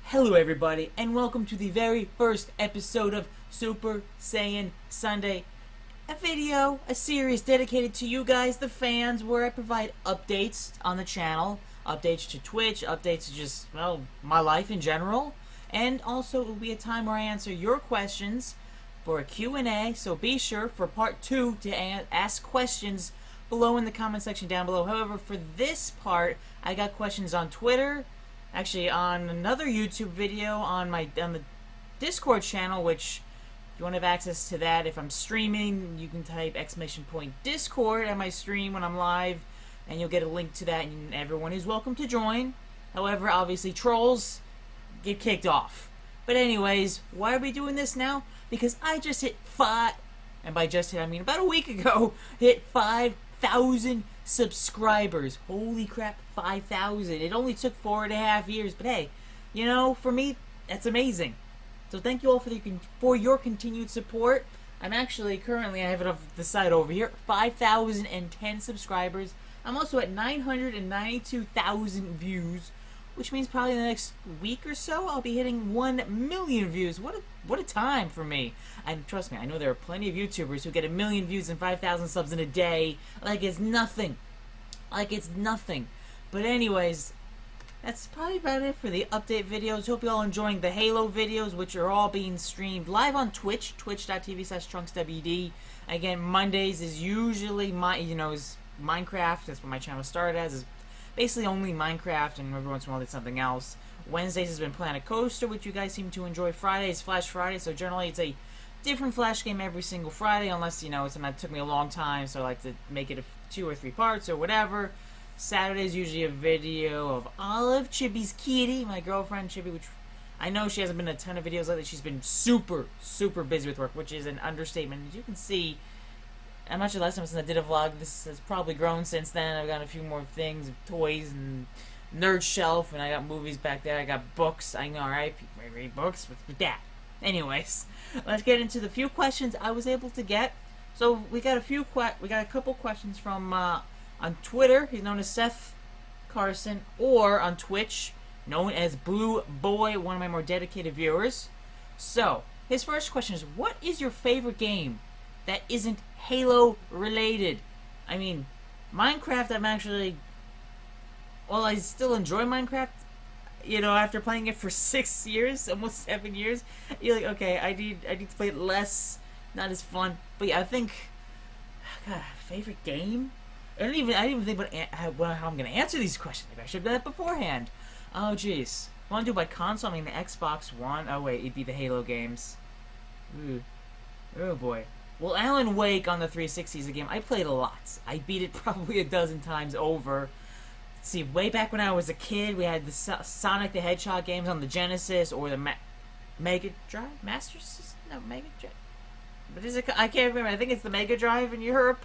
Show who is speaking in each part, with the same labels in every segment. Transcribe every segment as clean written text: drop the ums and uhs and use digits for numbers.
Speaker 1: Hello everybody, and welcome to the very first episode of Super Saiyan Sunday. A series dedicated to you guys, the fans, where I provide updates on the channel, updates to Twitch, updates to just, well, my life in general. And also it will be a time where I answer your questions for a Q&A, so be sure for part 2 to ask questions below in the comment section down below. However, for this part, I got questions on Twitter, actually on another YouTube video on the Discord channel, which if you want to have access to that, if I'm streaming, you can type !Discord at my stream when I'm live, and you'll get a link to that, and everyone is welcome to join. However, obviously trolls get kicked off. But anyways, why are we doing this now? Because I just hit and by just hit I mean about a week ago, hit 5,000 subscribers. Holy crap, 5,000. It only took 4.5 years, but hey, you know, for me, that's amazing. So thank you all for your continued support. I'm actually currently, I have it off the side over here, 5,010 subscribers. I'm also at 992,000 views, which means probably in the next week or so I'll be hitting 1 million views. What a time for me. And trust me, I know there are plenty of YouTubers who get 1 million views and 5,000 subs in a day like it's nothing. Like it's nothing. But anyways, that's probably about it for the update videos. Hope you all enjoying the Halo videos, which are all being streamed live on Twitch, twitch.tv/TrunksWD. Again, Mondays is usually is Minecraft. That's what my channel started as, is basically only Minecraft, and every once in a while it's something else. Wednesdays has been Planet Coaster, which you guys seem to enjoy. Fridays, Flash Friday, so generally it's a different Flash game every single Friday, unless, it's something that took me a long time, so I like to make it 2 or 3 parts or whatever. Saturday's usually a video of Olive, Chibi's kitty, my girlfriend Chibi, which I know she hasn't been in a ton of videos lately. She's been super, super busy with work, which is an understatement. As you can see, I'm not sure the last time since I did a vlog. This has probably grown since then. I've got a few more things, toys and nerd shelf, and I got movies back there. I got books. I know, right? People read books with that. Anyways, let's get into the few questions I was able to get. So we got a couple questions from on Twitter. He's known as Seth Carson, or on Twitch, known as Blue Boy, one of my more dedicated viewers. So his first question is, what is your favorite game that isn't Halo related? I mean, Minecraft, I still enjoy Minecraft. After playing it for 6 years, almost 7 years, you're like, okay, I need to play it less, not as fun. But yeah, I think, God, favorite game? I didn't even think about how I'm gonna answer these questions. Maybe I should have done that beforehand. Oh jeez. If I want to do by console, I mean the Xbox One. Oh wait, it'd be the Halo games. Ooh. Oh boy. Well, Alan Wake on the 360 is a game I played a lot. I beat it probably a dozen times over. Let's see, way back when I was a kid, we had the Sonic the Hedgehog games on the Genesis, or the Mega Drive? Master System? No, Mega Drive. What is it? I can't remember. I think it's the Mega Drive in Europe.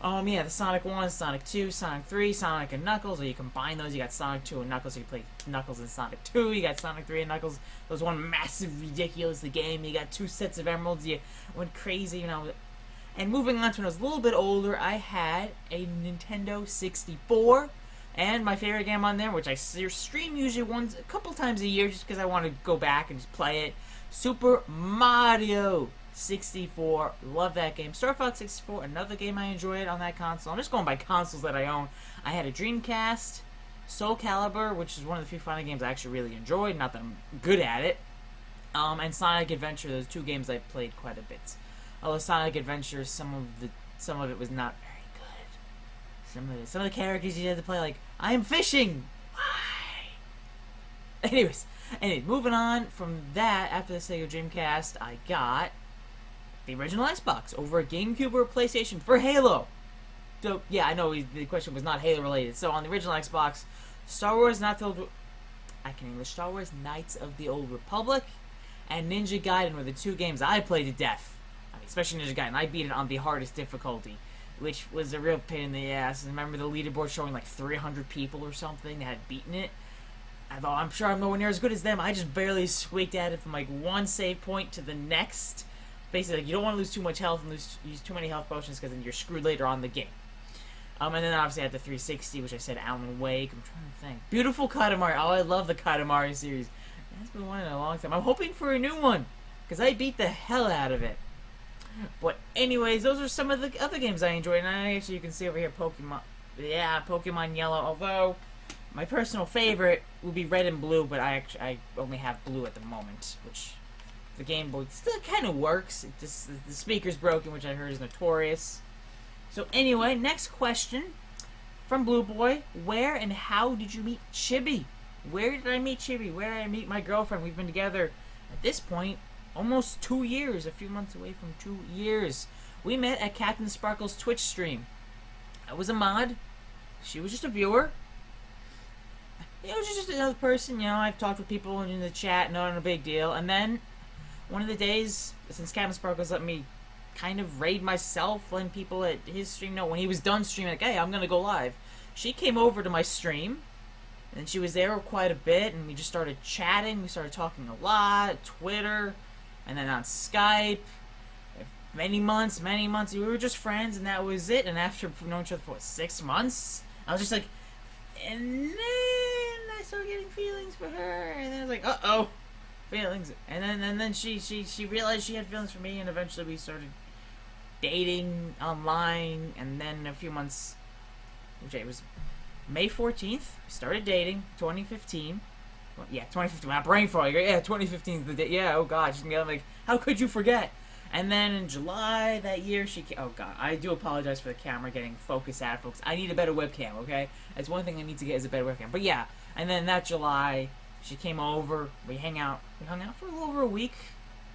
Speaker 1: Yeah, the Sonic 1, Sonic 2, Sonic 3, Sonic and Knuckles, or you combine those. You got Sonic 2 and Knuckles, so you play Knuckles and Sonic 2. You got Sonic 3 and Knuckles. It was one massive, ridiculous game. You got 2 sets of emeralds. You went crazy, And moving on to when I was a little bit older, I had a Nintendo 64. And my favorite game on there, which I stream usually a couple times a year just because I want to go back and just play it, Super Mario 64. Love that game. Star Fox 64, another game I enjoyed on that console. I'm just going by consoles that I own. I had a Dreamcast, Soul Calibur, which is one of the few fighting games I actually really enjoyed. Not that I'm good at it. And Sonic Adventure. Those 2 games I played quite a bit. Although Sonic Adventure, some of it was not very good. Some of the characters you had to play, like, I am fishing. Why? Anyways, moving on from that, after the Sega Dreamcast, I got the original Xbox over a GameCube or a PlayStation for Halo. So, yeah, I know the question was not Halo related. So, on the original Xbox, Star Wars Knights of the Old Republic and Ninja Gaiden were the 2 games I played to death. Especially Ninja Gaiden. I beat it on the hardest difficulty, which was a real pain in the ass. And remember the leaderboard showing like 300 people or something that had beaten it? I thought, I'm sure I'm nowhere near as good as them. I just barely squeaked at it from like one save point to the next. Basically, you don't want to lose too much health and use too many health potions because then you're screwed later on in the game. And then obviously I had the 360, which I said Alan Wake. I'm trying to think. Beautiful Katamari. Oh, I love the Katamari series. It's been one in a long time. I'm hoping for a new one, because I beat the hell out of it. But anyways, those are some of the other games I enjoyed. And actually, you can see over here, Pokemon. Yeah, Pokemon Yellow. Although, my personal favorite would be Red and Blue, but I only have Blue at the moment, which the Game Boy still kind of works. It just, the speaker's broken, which I heard is notorious. So anyway, next question from Blue Boy. Where and how did you meet Chibi? Where did I meet Chibi? Where did I meet my girlfriend? We've been together, at this point, almost 2 years. A few months away from 2 years. We met at Captain Sparkle's Twitch stream. I was a mod. She was just a viewer. You know, just another person. You know, I've talked with people in the chat, not a big deal. And then, one of the days, since Captain Sparkle's let me kind of raid myself, letting people at his stream know when he was done streaming, like, hey, I'm gonna go live. She came over to my stream, and she was there quite a bit, and we just started chatting. We started talking a lot, Twitter, and then on Skype. Many months, we were just friends, and that was it. And after knowing each other for, what, 6 months, I was just like, and then I started getting feelings for her, and then I was like, uh-oh, feelings. And then she realized she had feelings for me, and eventually we started dating online, and then a few months, which it was May 14th, we started dating, 2015. Well, yeah, 2015, my brain fog. Yeah, 2015 is the day. Yeah, oh god, she's gonna be like, how could you forget? And then in July that year, oh god, I do apologize for the camera getting focused out, folks. I need a better webcam, okay? That's one thing I need to get is a better webcam. But yeah, and then that July, she came over, we hung out for a little over a week,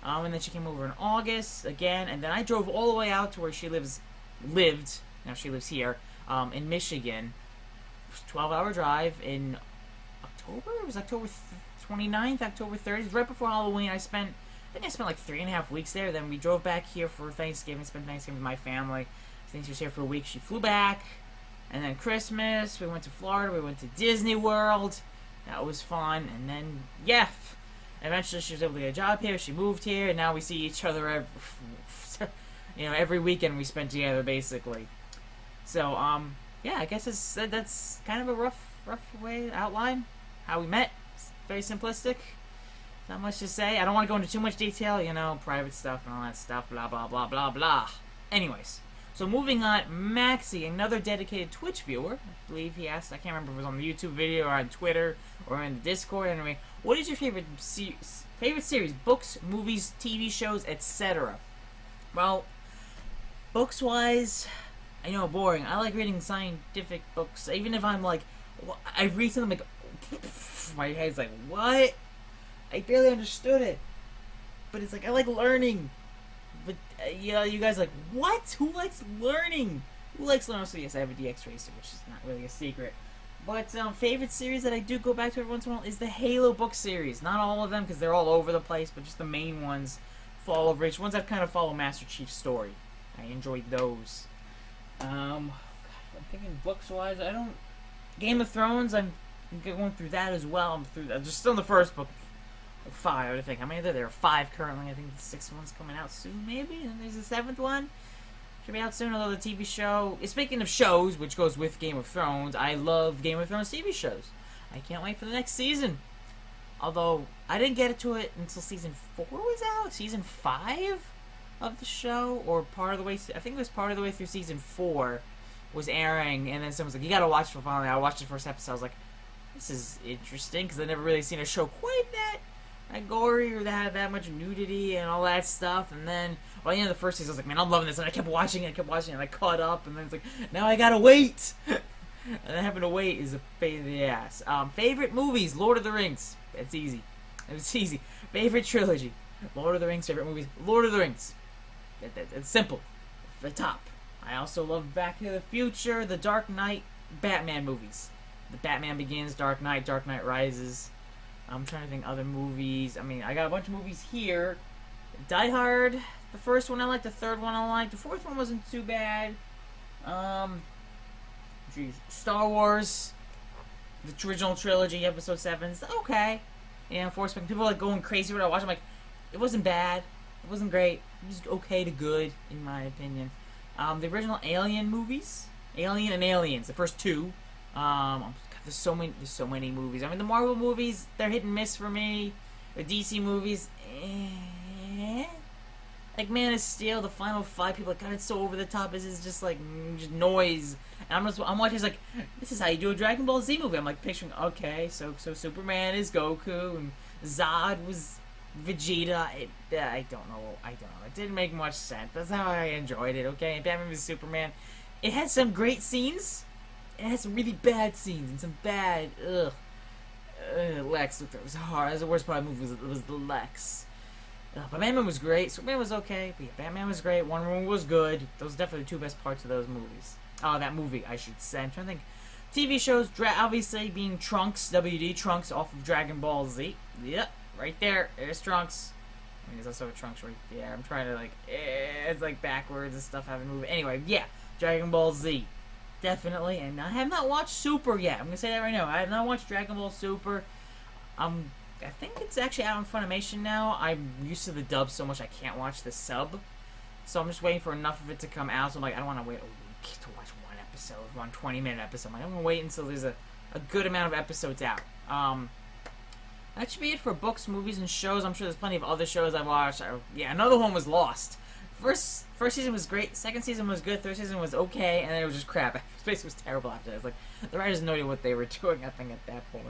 Speaker 1: and then she came over in August again, and then I drove all the way out to where she lived, now she lives here, in Michigan. It was a 12-hour drive in October? It was October 29th, October 30th, it was right before Halloween. I think I spent like 3.5 weeks there. Then we drove back here for Thanksgiving, spent Thanksgiving with my family. Since she was here for a week, she flew back. And then Christmas, we went to Florida, we went to Disney World. That was fun. And then, yeah, eventually she was able to get a job here. She moved here, and now we see each other every weekend we spent together, basically. So, yeah, I guess that's kind of a rough way outline how we met. It's very simplistic. Not much to say. I don't want to go into too much detail, you know, private stuff and all that stuff, blah, blah, blah, blah, blah. Anyways, so moving on, Maxie, another dedicated Twitch viewer. I believe he asked, I can't remember if it was on the YouTube video or on Twitter or in the Discord. Anyway, what is your favorite series? Books, movies, TV shows, etc. Well, books-wise, I know, boring. I like reading scientific books. Even if I'm like, I read something like, my head's like, what? I barely understood it, but it's like I like learning. But yeah, you guys are like, what? Who likes learning? Who likes learning? So yes, I have a DX Racer, which is not really a secret. But favorite series that I do go back to every once in a while is the Halo book series. Not all of them because they're all over the place, but just the main ones fall over each. Ones that kind of follow Master Chief's story. I enjoyed those. I'm thinking books wise, I don't. Game of Thrones, I'm going through that as well. I'm just still in the first book. 5, I think. How many are there? There are 5 currently. I think the 6th one's coming out soon, maybe? And there's the 7th one. Should be out soon, although the TV show... Speaking of shows, which goes with Game of Thrones, I love Game of Thrones TV shows. I can't wait for the next season. Although, I didn't get to it until season 4 was out? Season 5 of the show? Or part of the way... I think it was part of the way through season 4 was airing, and then someone's like, you gotta watch it finally. I watched the first episode. I was like, this is interesting, because I've never really seen a show quite that gory or that had that much nudity and all that stuff. And then by the end of the first season, I was like, man, I'm loving this. And I kept watching it, and I caught up. And then it's like, now I gotta wait. And having to wait is a pain in the ass. Favorite movies, Lord of the Rings. It's easy. Favorite trilogy, Lord of the Rings. Favorite movies, Lord of the Rings. It's simple. The top. I also love Back to the Future, The Dark Knight, Batman movies. The Batman Begins, Dark Knight Rises. I'm trying to think other movies. I mean, I got a bunch of movies here. Die Hard, the first one I liked, the third one I liked, the fourth one wasn't too bad. Star Wars, the original trilogy, Episode 7, it's okay. Yeah, Force Awakens. People are like going crazy when I watch. I'm like, it wasn't bad, it wasn't great, it was okay to good in my opinion. The original Alien movies, Alien and Aliens, the first 2. There's so many movies. I mean, the Marvel movies, they're hit and miss for me. The DC movies, eh. Like Man of Steel, the final fight, people are like, God, it's so over the top. This is just like just noise. And I'm watching, it's like, this is how you do a Dragon Ball Z movie. I'm like picturing, okay, so Superman is Goku and Zod was Vegeta. I don't know. It didn't make much sense. That's how I enjoyed it. Okay, and Batman vs Superman. It had some great scenes. It had some really bad scenes and some bad Lex Luthor was hard. That's the worst part of the movie was the Lex. But Batman was great. Superman was okay. But yeah, Batman was great. Wonder Woman was good. Those are definitely the two best parts of those movies. Oh, that movie, I should say. I'm trying to think. TV shows, obviously being TrunksWD, Trunks off of Dragon Ball Z. Yep, right there. There's Trunks. I mean, there's also a Trunks right there. I'm trying to, like, it's like backwards and stuff having moved. Anyway, yeah, Dragon Ball Z. Definitely. And I have not watched Super yet. I'm going to say that right now. I have not watched Dragon Ball Super. I think it's actually out on Funimation now. I'm used to the dub so much I can't watch the sub. So I'm just waiting for enough of it to come out. So I'm like, I don't want to wait a week to watch one episode, one 20-minute episode. I'm like, I'm going to wait until there's a good amount of episodes out. That should be it for books, movies, and shows. I'm sure there's plenty of other shows I've watched. Yeah, another one was Lost. First season was great. Second season was good. Third season was okay. And then it was just crap. Space was terrible after that. It's like, the writers had no idea what they were doing, I think, at that point.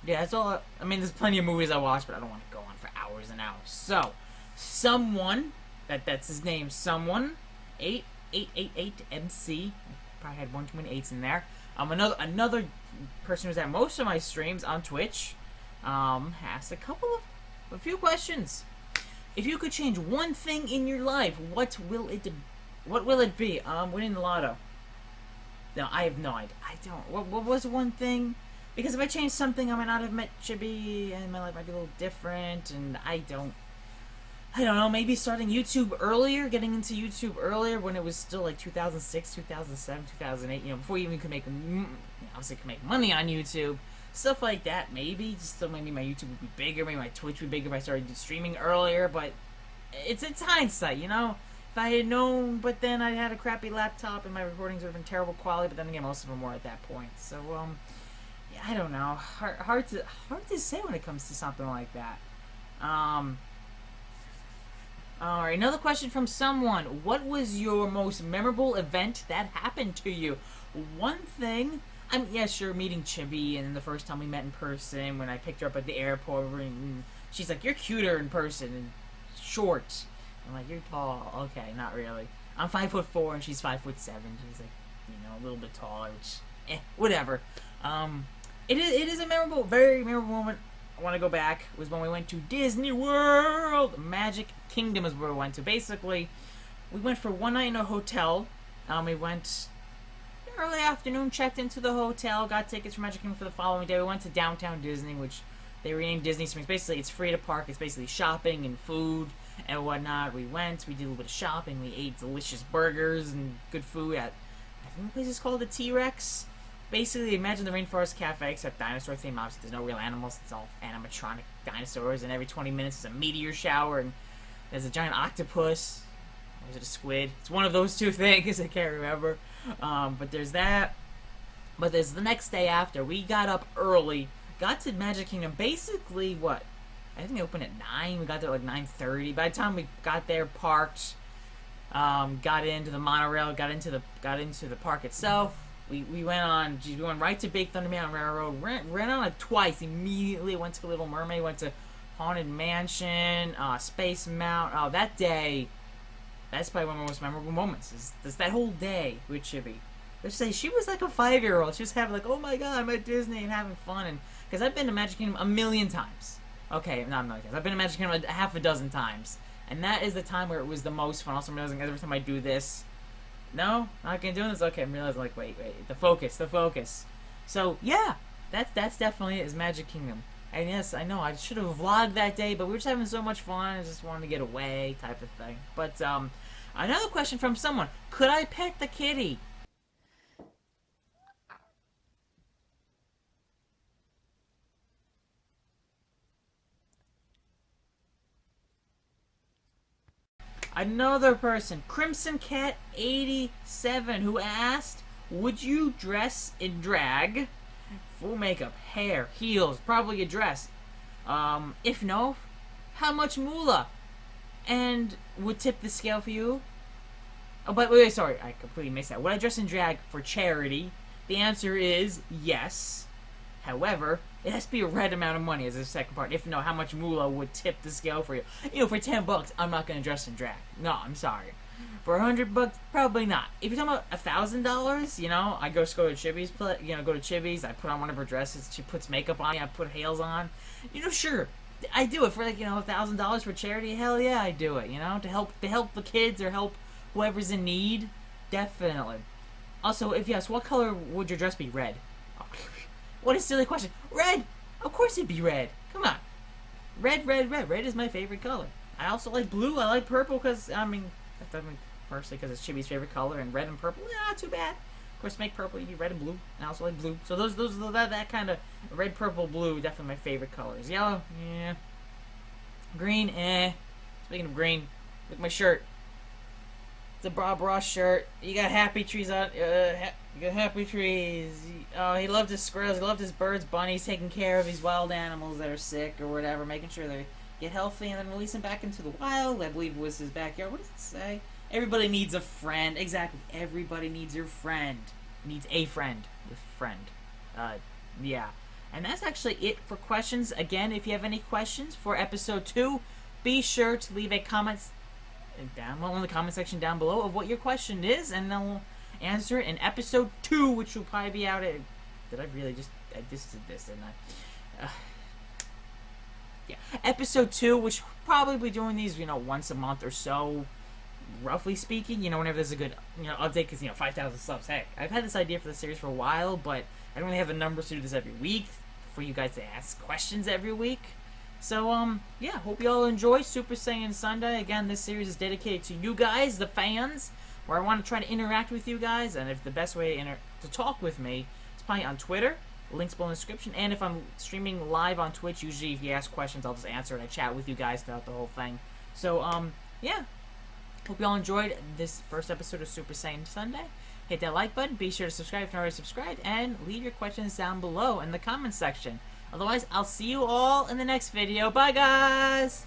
Speaker 1: Yeah, that's all. I mean, there's plenty of movies I watch, but I don't want to go on for hours and hours. So, someone, that's his name, someone, 8888MC, probably had one too many 8s in there. Another person who's at most of my streams on Twitch, asked a few questions. If you could change one thing in your life, what will it be? Winning the lotto. No, I have no idea. I don't. What was one thing? Because if I changed something, I might not have met Chibi, and my life might be a little different, and I don't know, maybe starting YouTube earlier, getting into YouTube earlier when it was still like 2006, 2007, 2008, before you even could make, obviously could make money on YouTube, stuff like that, maybe, just so maybe my YouTube would be bigger, maybe my Twitch would be bigger if I started streaming earlier, but it's hindsight, If I had known, but then I had a crappy laptop, and my recordings would have been terrible quality, but then again, most of them were at that point, so, yeah, I don't know. Hard to say when it comes to something like that. Alright, another question from someone. What was your most memorable event that happened to you? One thing, yeah, sure, meeting Chibi, and the first time we met in person, when I picked her up at the airport, and she's like, you're cuter in person, and short. I'm like, you're tall. Okay, not really. I'm 5'4", and she's 5'7". She's like, a little bit taller, which, whatever. It is a memorable, very memorable moment. I want to go back. It was when we went to Disney World. Magic Kingdom is where we went to. Basically, we went for one night in a hotel. We went early afternoon, checked into the hotel, got tickets for Magic Kingdom for the following day. We went to downtown Disney, which they renamed Disney Springs. Basically, it's free to park. It's basically shopping and food and whatnot. We went. We did a little bit of shopping. We ate delicious burgers and good food at, I think the place is called the T-Rex. Basically, imagine the Rainforest Cafe, except dinosaur theme. Obviously, there's no real animals. It's all animatronic dinosaurs, and every 20 minutes there's a meteor shower, and there's a giant octopus. Or is it a squid? It's one of those two things. I can't remember. But there's that. But there's the next day after. We got up early, got to Magic Kingdom. Basically, what? I think they opened at 9. We got there at like 9:30. By the time we got there, parked, got into the monorail, got into the park itself. We went right to Big Thunder Mountain Railroad, ran on it twice, immediately went to Little Mermaid, went to Haunted Mansion, Space Mountain. Oh, that day, that's probably one of my most memorable moments, is that whole day with Chibi. Let's say she was like a 5-year-old. She was having like, oh my god, I'm at Disney and having fun. And because I've been to Magic Kingdom a million times. Okay, not a million times. I've been to Magic Kingdom half a dozen times. And that is the time where it was the most fun. Also, I'm realizing every time I do this, no, not gonna do this. Okay, I'm realizing like, wait, the focus. So yeah, that's definitely it. Is Magic Kingdom. And yes, I know I should have vlogged that day, but we were just having so much fun. I just wanted to get away, type of thing. But another question from someone: could I pet the kitty? Another person, Crimson Cat 87, who asked, would you dress in drag? Full makeup, hair, heels, probably a dress. If no, how much moolah and would tip the scale for you? Oh, but wait, sorry, I completely missed that. Would I dress in drag for charity? The answer is yes. However, it has to be a right amount of money as the second part. If no, how much moolah would tip the scale for you? You know, for $10, I'm not gonna dress in drag. No, I'm sorry. For $100, probably not. If you're talking about $1,000, you know, I go to Chibi's, go to Chibi's. I put on one of her dresses. She puts makeup on me. I put heels on. You know, sure, I do it for like $1,000 for charity. Hell yeah, I do it. You know, to help the kids or help whoever's in need. Definitely. Also, if yes, what color would your dress be? Red. What a silly question. Red! Of course it'd be red. Come on. Red, red, red. Red is my favorite color. I also like blue. I like purple because, personally, because it's Chibi's favorite color, and red and purple, not too bad. Of course, to make purple, you need red and blue. I also like blue. So that kind of red, purple, blue, definitely my favorite colors. Yellow, yeah. Green, eh. Speaking of green, look at my shirt. It's a Bob Ross shirt. You got happy trees on. You got happy trees. Oh, he loved his squirrels. He loved his birds, bunnies, taking care of these wild animals that are sick or whatever, making sure they get healthy and then release them back into the wild. I believe it was his backyard. What does it say? Everybody needs a friend. Exactly. Everybody needs your friend. Needs a friend. Your friend. Yeah. And that's actually it for questions. Again, if you have any questions for episode 2, be sure to leave a comment down in the comment section down below of what your question is, and then we'll answer it in episode 2, which will probably be out at... Did I really just... I just did this, didn't I? Yeah. Episode 2, which probably be doing these, once a month or so, roughly speaking, whenever there's a good, update, because, 5,000 subs. Heck, I've had this idea for the series for a while, but I don't really have the numbers to do this every week, for you guys to ask questions every week. So, yeah, hope you all enjoy Super Saiyan Sunday. Again, this series is dedicated to you guys, the fans, where I want to try to interact with you guys, and if the best way to talk with me is probably on Twitter. Links below in the description, and if I'm streaming live on Twitch, usually if you ask questions, I'll just answer and I chat with you guys throughout the whole thing. So, yeah. Hope you all enjoyed this first episode of Super Saiyan Sunday. Hit that like button, be sure to subscribe if you're not already subscribed, and leave your questions down below in the comment section. Otherwise, I'll see you all in the next video. Bye, guys!